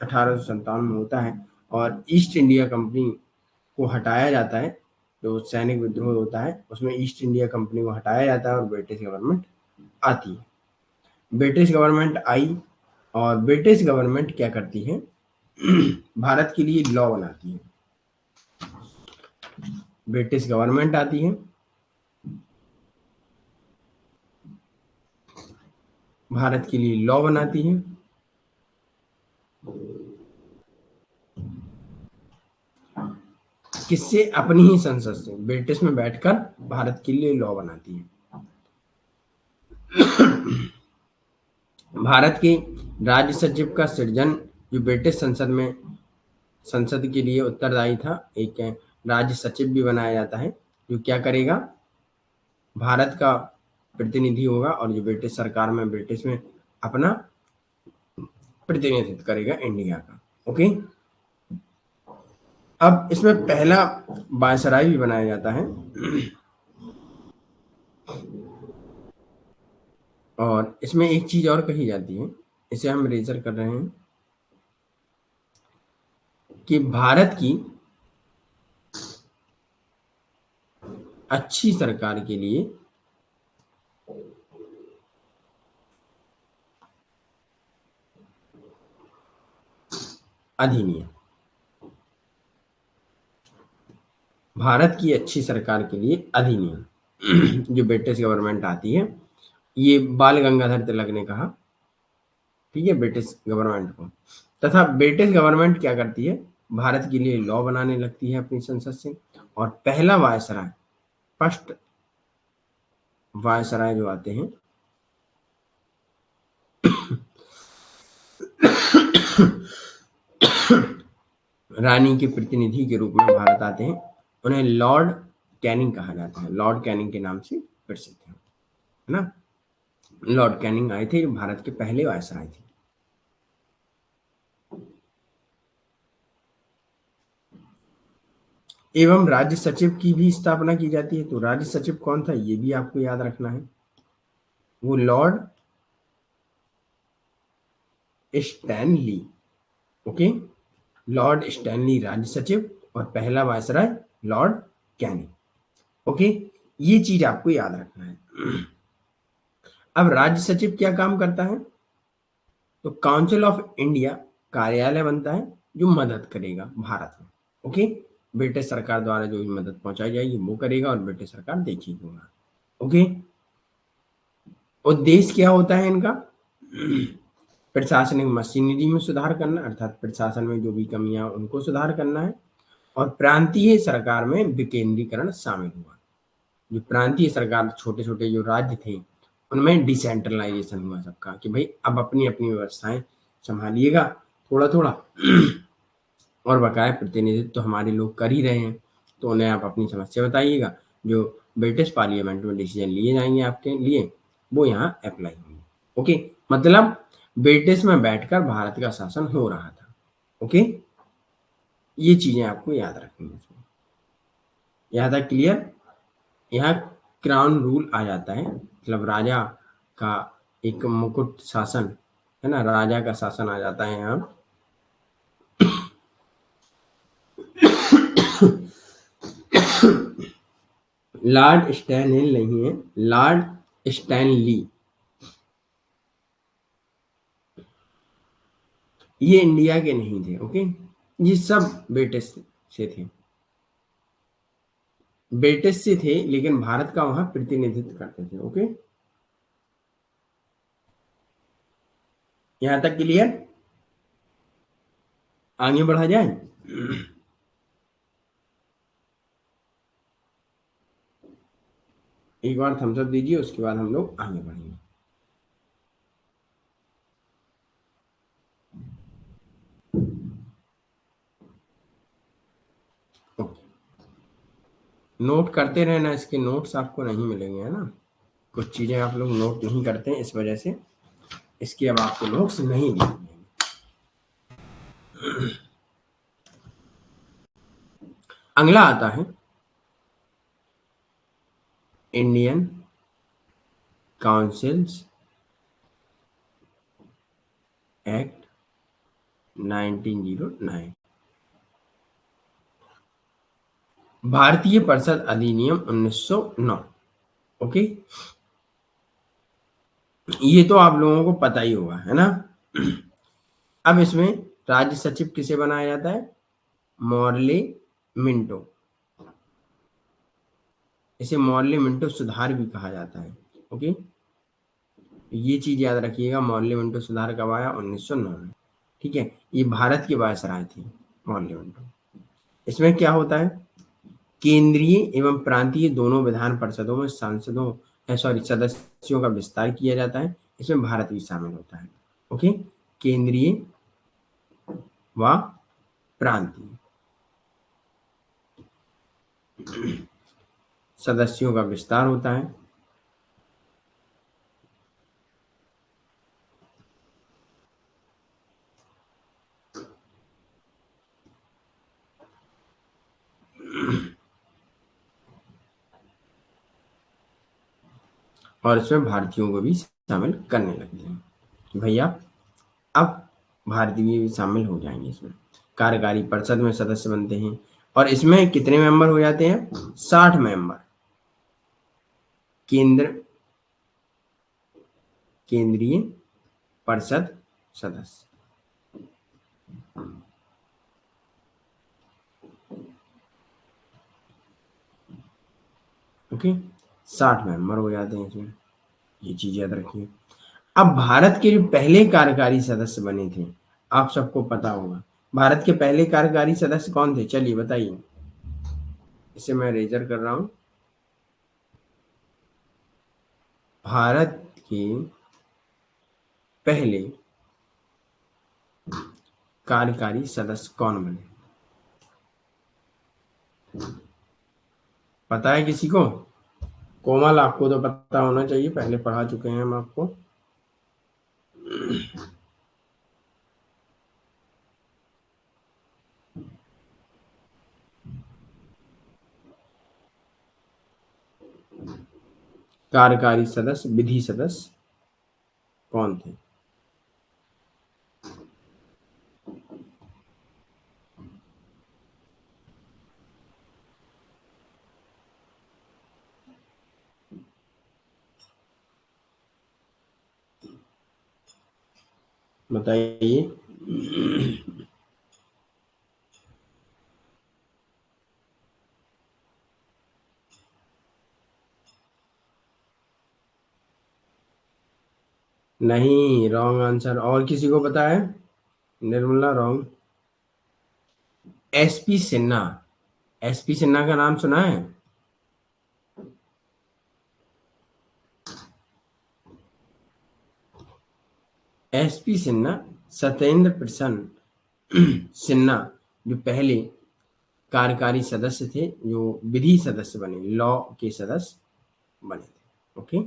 1857 में होता है, और ईस्ट इंडिया कंपनी को हटाया जाता है। जो सैनिक विद्रोह होता है उसमें ईस्ट इंडिया कंपनी को हटाया जाता है और ब्रिटिश गवर्नमेंट आती है। ब्रिटिश गवर्नमेंट आई और ब्रिटिश गवर्नमेंट क्या करती है, भारत के लिए लॉ बनाती है। ब्रिटिश गवर्नमेंट आती है, भारत के लिए लॉ बनाती है। किससे? अपनी ही संसद से, ब्रिटिश में बैठकर भारत के लिए लॉ बनाती है। भारत के राज्य सचिव का सृजन, जो ब्रिटिश संसद में, संसद के लिए उत्तरदायी था, एक राज्य सचिव भी बनाया जाता है, जो क्या करेगा, भारत का प्रतिनिधि होगा और जो ब्रिटिश सरकार में, ब्रिटिश में अपना प्रतिनिधित्व करेगा इंडिया का। ओके, अब इसमें पहला वायसराय भी बनाया जाता है। और इसमें एक चीज और कही जाती है, इसे हम रेजर कर रहे हैं, कि भारत की अच्छी सरकार के लिए अधिनियम, भारत की अच्छी सरकार के लिए अधिनियम जो ब्रिटिश गवर्नमेंट आती है, ये बाल गंगाधर तिलक ने कहा, ठीक है, ब्रिटिश गवर्नमेंट को। तथा ब्रिटिश गवर्नमेंट क्या करती है, भारत के लिए लॉ बनाने लगती है अपनी संसद से। और पहला वायसराय, फर्स्ट वायसराय जो आते हैं, रानी के प्रतिनिधि के रूप में भारत आते हैं, उन्हें लॉर्ड कैनिंग कहा जाता है, लॉर्ड कैनिंग के नाम से प्रसिद्ध है ना। लॉर्ड कैनिंग आए थे, जो भारत के पहले वायसराय थे। एवं राज्य सचिव की भी स्थापना की जाती है। तो राज्य सचिव कौन था, ये भी आपको याद रखना है, वो Lord Stanley. Okay, Lord Stanley राज्य सचिव और पहला वायसराय लॉर्ड कैनिंग। ओके, ये चीज आपको याद रखना है। अब राज्य सचिव क्या काम करता है, तो काउंसिल ऑफ इंडिया कार्यालय बनता है, जो मदद करेगा भारत में। ओके, ब्रिटिश सरकार द्वारा जो भी मदद पहुंचाई जाएगी वो करेगा और ब्रिटिश सरकार देखेगी वहां। ओके, उद्देश्य क्या होता है इनका, प्रशासनिक मशीनरी में सुधार करना, अर्थात प्रशासन में जो भी कमियां उनको सुधार करना है। और प्रांतीय सरकार में विकेंद्रीकरण शामिल हुआ। जो प्रांतीय सरकार, छोटे छोटे जो राज्य थे, उनमें डिसेंट्रलाइजेशन हुआ सबका, कि भाई अब अपनी अपनी व्यवस्थाएं संभालिएगा थोड़ा थोड़ा, और बकाया प्रतिनिधित्व तो हमारे लोग कर ही रहे हैं, तो उन्हें आप अपनी समस्या बताइएगा, जो ब्रिटिश पार्लियामेंट में डिसीजन लिए जाएंगे आपके लिए, वो यहाँ अप्लाई होंगे। ओके, मतलब ब्रिटिश में बैठकर भारत का शासन हो रहा था। ओके, ये चीजें आपको याद रखनी है। यहाँ तक क्लियर? यहाँ क्राउन रूल आ जाता है, मतलब राजा का एक मुकुट शासन, है ना, राजा का शासन आ जाता है यहाँ। लॉर्ड स्टैनहिल नहीं है, लॉर्ड स्टैनली। ये इंडिया के नहीं थे, ओके। ये सब ब्रिटिश से थे, ब्रिटिश से थे, लेकिन भारत का वहां प्रतिनिधित्व करते थे, ओके। यहां तक क्लियर? आगे बढ़ा जाए। एक बार थम्स अप दीजिए, उसके बाद हम लोग आगे बढ़ेंगे। ओके, नोट करते रहना, इसके नोट्स आपको नहीं मिलेंगे, है ना। कुछ चीजें आप लोग नोट नहीं करते हैं, इस वजह से इसके अब आपको नोट्स नहीं मिलेंगे। अगला आता है इंडियन काउंसिल्स एक्ट 1909, भारतीय परिषद अधिनियम 1909, ओके। ये तो आप लोगों को पता ही होगा, है ना। अब इसमें राज्य सचिव किसे बनाया जाता है? Morley Minto. इसे मॉर्ले मिंटो सुधार भी कहा जाता है, ओके। ये चीज याद रखिएगा, मॉर्ले मिंटो सुधार कब आया? 1909 में, ठीक है। ये भारत के वायसराय थे मॉर्ले मिंटो। इसमें क्या होता है? केंद्रीय एवं प्रांतीय दोनों विधान परिषदों में सांसदों सॉरी सदस्यों का विस्तार किया जाता है। इसमें भारत भी शामिल होता है, ओके। केंद्रीय व प्रांतीय सदस्यों का विस्तार होता है। और इसमें भारतीयों को भी शामिल करने लगते हैं कि भैया अब भारतीय भी शामिल हो जाएंगे इसमें। कार्यकारी परिषद में सदस्य बनते हैं, और इसमें कितने मेंबर हो जाते हैं? 60 मेंबर। केंद्र केंद्रीय परिषद सदस्य, ओके। 60 मेंबर हो जाते हैं इसमें, ये चीज याद रखिए। अब भारत के जो पहले कार्यकारी सदस्य बने थे, आप सबको पता होगा, भारत के पहले कार्यकारी सदस्य कौन थे? चलिए बताइए। इसे मैं रेजर कर रहा हूं। भारत के पहले कार्यकारी सदस्य कौन बने? पता है किसी को? कोमल, आपको तो पता होना चाहिए, पहले पढ़ा चुके हैं हम आपको। कार्यकारी सदस्य, विधि सदस्य कौन थे? बताइए। नहीं, रॉन्ग आंसर। और किसी को पता है? Nirmala wrong. SP Sinha. SP Sinha का नाम सुना है? एसपी सिन्हा, सत्येंद्र प्रसन्न सिन्हा, जो पहले कार्यकारी सदस्य थे, जो विधि सदस्य बने, लॉ के सदस्य बने थे, ओके।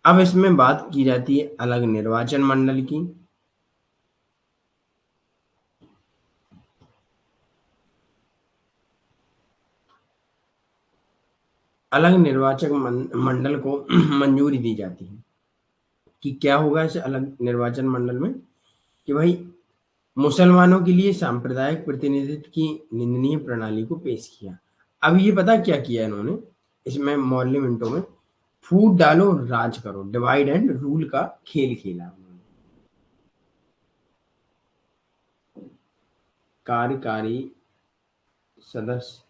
अब इसमें बात की जाती है अलग निर्वाचन मंडल की। अलग निर्वाचक मंडल को मंजूरी दी जाती है कि क्या होगा इस अलग निर्वाचन मंडल में, कि भाई मुसलमानों के लिए सांप्रदायिक प्रतिनिधित्व की निंदनीय प्रणाली को पेश किया। अब ये पता क्या किया इन्होंने इसमें मौलिक मिनटों में, फूट डालो राज करो, डिवाइड एंड रूल का खेल खेला उन्होंने। कार्यकारी सदस्य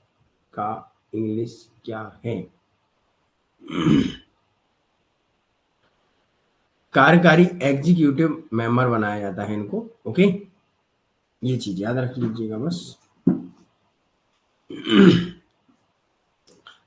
का इंग्लिश क्या है? कार्यकारी एग्जीक्यूटिव मेंबर बनाया जाता है इनको। ओके, ये चीज याद रख लीजिएगा बस।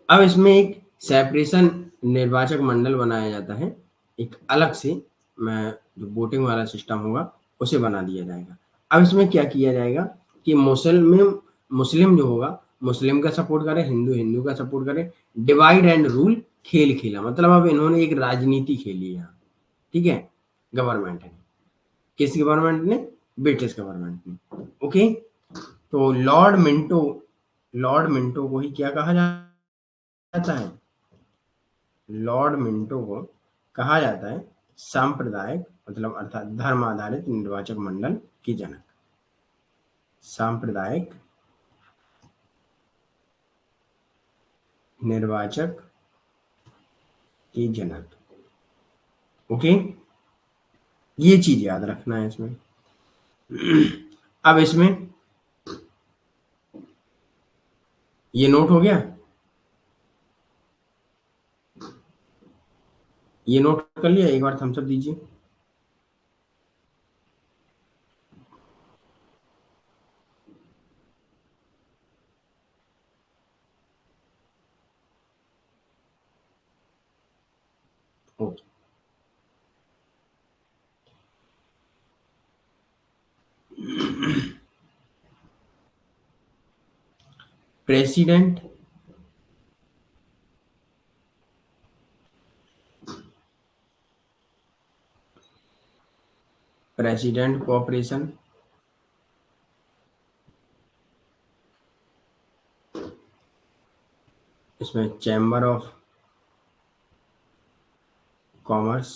अब इसमें एक सेपरेशन निर्वाचक मंडल बनाया जाता है, एक अलग से मैं जो वोटिंग वाला सिस्टम होगा उसे बना दिया जाएगा। अब इसमें क्या किया जाएगा कि मुस्लिम जो होगा मुस्लिम का सपोर्ट करे, हिंदू हिंदू का सपोर्ट करे, डिवाइड एंड रूल खेल खेला। मतलब अब इन्होंने एक राजनीति खेली यहाँ, ठीक है, गवर्नमेंट ने। किस गवर्नमेंट ने? ब्रिटिश गवर्नमेंट ने। ओके, तो लॉर्ड मिंटो को ही क्या कहा जाता है? लॉर्ड मिंटो को कहा जाता है सांप्रदायिक मतलब अर्थात धर्म आधारित निर्वाचक मंडल के जनक। सांप्रदायिक निर्वाचक के जनक। ओके, ये चीज याद रखना है इसमें। अब इसमें ये नोट हो गया, ये नोट कर लिया, एक बार थम्स अप दीजिए। ओके, प्रेसिडेंट प्रेसिडेंट कोऑपरेशन, इसमें चैम्बर ऑफ कॉमर्स,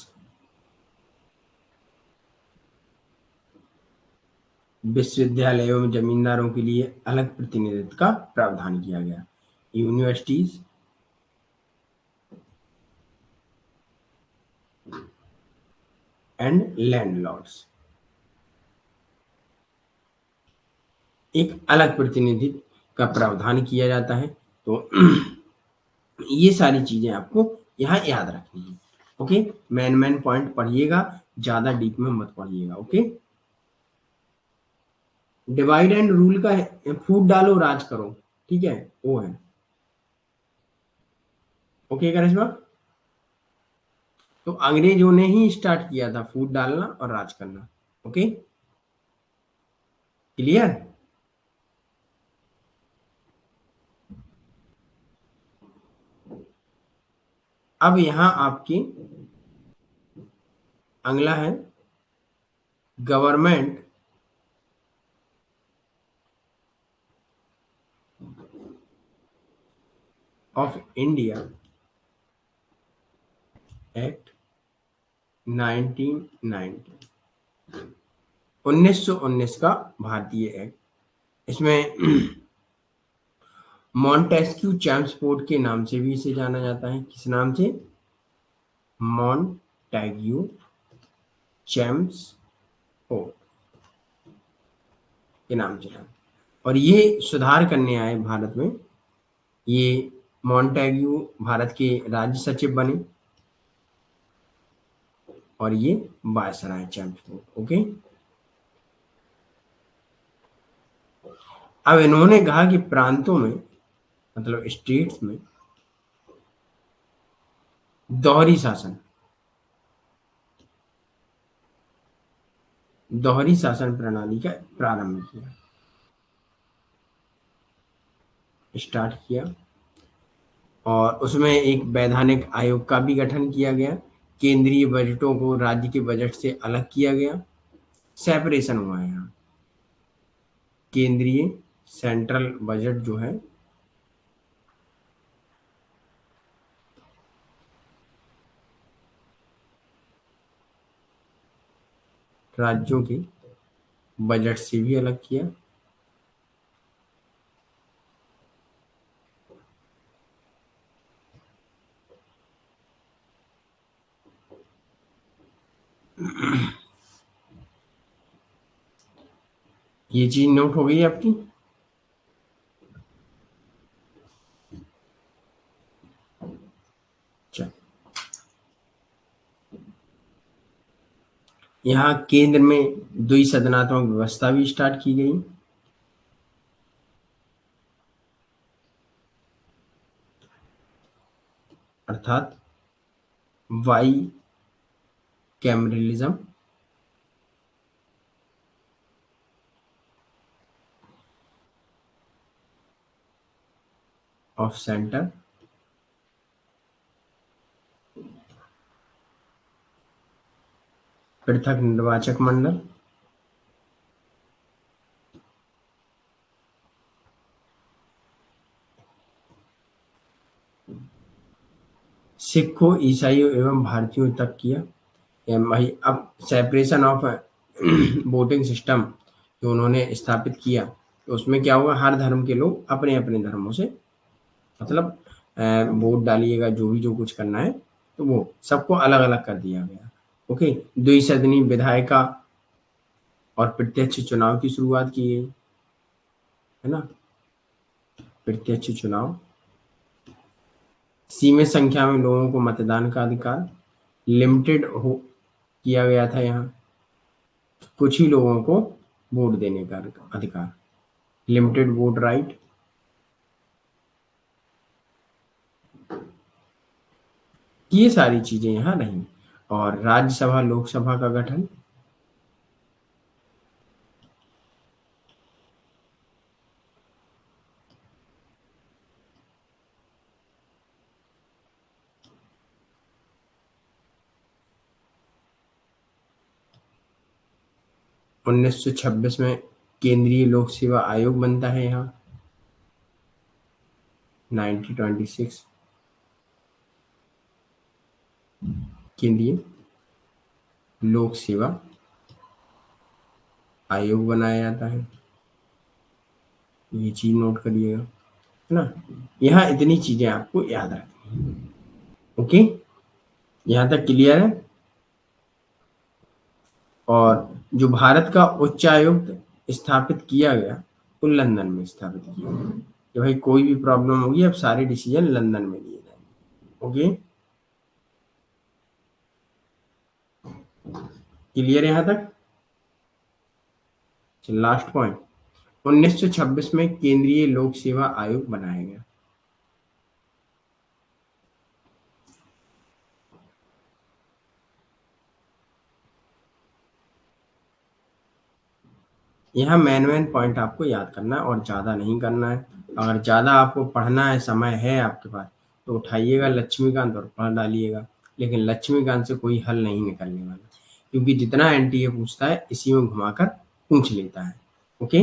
विश्वविद्यालयों में जमींदारों के लिए अलग प्रतिनिधित्व का प्रावधान किया गया। यूनिवर्सिटीज एंड लैंडलॉर्ड्स, एक अलग प्रतिनिधित्व का प्रावधान किया जाता है। तो ये सारी चीजें आपको यहाँ याद रखनी है। ओके, मेन पॉइंट पढ़िएगा, ज्यादा डीप में मत पढ़िएगा। ओके, डिवाइड एंड रूल का है, फूट डालो राज करो, ठीक है, वो है। ओके करिश्मा, तो अंग्रेजों ने ही स्टार्ट किया था फूट डालना और राज करना। Okay, clear? अब यहाँ आपकी अगला है गवर्नमेंट ऑफ इंडिया एक्ट 1990, 1919 का भारतीय एक्ट। इसमें मॉन्टेस्क्यू चैम्सफोर्ड के नाम से भी इसे जाना जाता है। किस नाम से? मॉन्टेग्यू चैम्सफोर्ड के नाम से जाना, और ये सुधार करने आए भारत में। ये मॉन्टेग्यू भारत के राज्य सचिव बने और ये वायसराय चैम्सफोर्ड। ओके, अब इन्होंने कहा कि प्रांतों में मतलब स्टेट्स में दोहरी शासन दोहरी शासन प्रणाली का प्रारंभ किया, स्टार्ट किया, और उसमें एक वैधानिक आयोग का भी गठन किया गया। केंद्रीय बजटों को राज्य के बजट से अलग किया गया, सेपरेशन हुआ है यहाँ। केंद्रीय सेंट्रल बजट जो है राज्यों के बजट से भी अलग किया। ये चीज नोट हो गई आपकी। चल, यहाँ केंद्र में द्विसदनात्मक व्यवस्था भी स्टार्ट की गई। अर्थात वाई कैमरलिज्म ऑफ सेंटर, पृथक निर्वाचक मंडल, सिखों, ईसाइयों एवं भारतीयों तक किया। भाई अब सेपरेशन ऑफ वोटिंग सिस्टम जो उन्होंने स्थापित किया, तो उसमें क्या हुआ, हर धर्म के लोग अपने अपने धर्मों से मतलब वोट डालिएगा, जो भी जो कुछ करना है, तो वो सबको अलग अलग कर दिया गया। ओके, द्विसदनी विधायिका और प्रत्यक्ष चुनाव की शुरुआत की गई, है ना। प्रत्यक्ष चुनाव, सीमित संख्या में लोगों को मतदान का अधिकार, लिमिटेड हो किया गया था यहाँ, कुछ ही लोगों को वोट देने का अधिकार, लिमिटेड वोट राइट। ये सारी चीजें यहाँ नहीं। और राज्यसभा लोकसभा का गठन, 1926 में केंद्रीय लोक सेवा आयोग बनता है यहाँ, 1926 केंद्रीय लोक सेवा आयोग बनाया जाता है। ये चीज नोट करिएगा, है ना। यहाँ इतनी चीजें आपको याद रखनी है। ओके, यहाँ तक क्लियर है। और जो भारत का उच्चायुक्त स्थापित किया गया, वो लंदन में स्थापित किया गया कि भाई कोई भी प्रॉब्लम होगी, अब सारे डिसीजन लंदन में लिए जाएंगे। ओके, क्लियर है यहाँ तक। लास्ट पॉइंट, 1926 में केंद्रीय लोक सेवा आयोग बनाया गया। यहाँ मेन पॉइंट आपको याद करना है और ज़्यादा नहीं करना है। अगर ज़्यादा आपको पढ़ना है, समय है आपके पास, तो उठाइएगा लक्ष्मीकांत और पढ़ डालिएगा। लेकिन लक्ष्मीकांत से कोई हल नहीं निकलने वाला, क्योंकि जितना एनटीए पूछता है इसी में घुमाकर पूछ लेता है। ओके,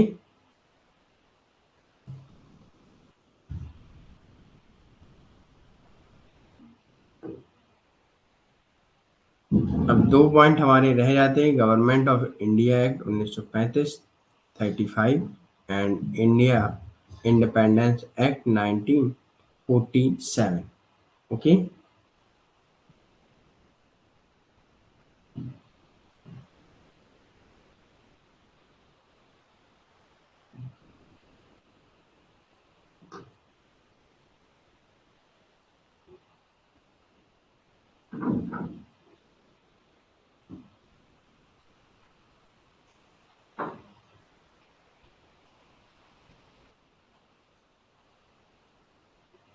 अब दो पॉइंट हमारे रह जाते हैं, government of India act 1935 35 and India independence act 1947। Okay,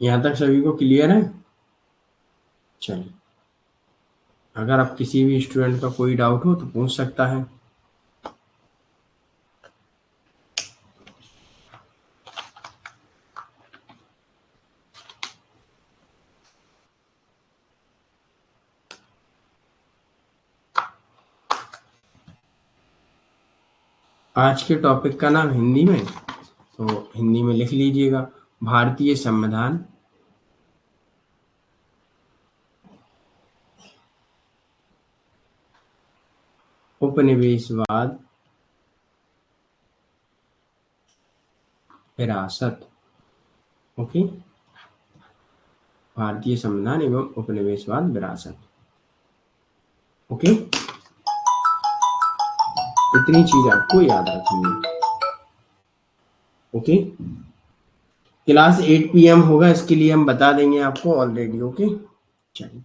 यहाँ तक सभी को क्लियर है। चलिए, अगर आप किसी भी स्टूडेंट का कोई डाउट हो तो पूछ सकता है। आज के टॉपिक का नाम हिंदी में, तो हिंदी में लिख लीजिएगा, भारतीय संविधान, उपनिवेशवाद हिरासत। ओके, भारतीय संविधान एवं उपनिवेशवाद विरासत। ओके, इतनी चीज आपको याद रखनी है। ओके, क्लास 8 PM होगा, इसके लिए हम बता देंगे आपको ऑलरेडी। ओके, चलिए,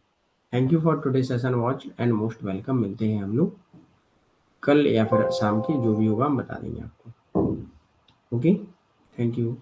thank you for today session watch and most welcome. मिलते हैं हम लोग कल या फिर शाम के, जो भी होगा हम बता देंगे आपको। Okay, thank you.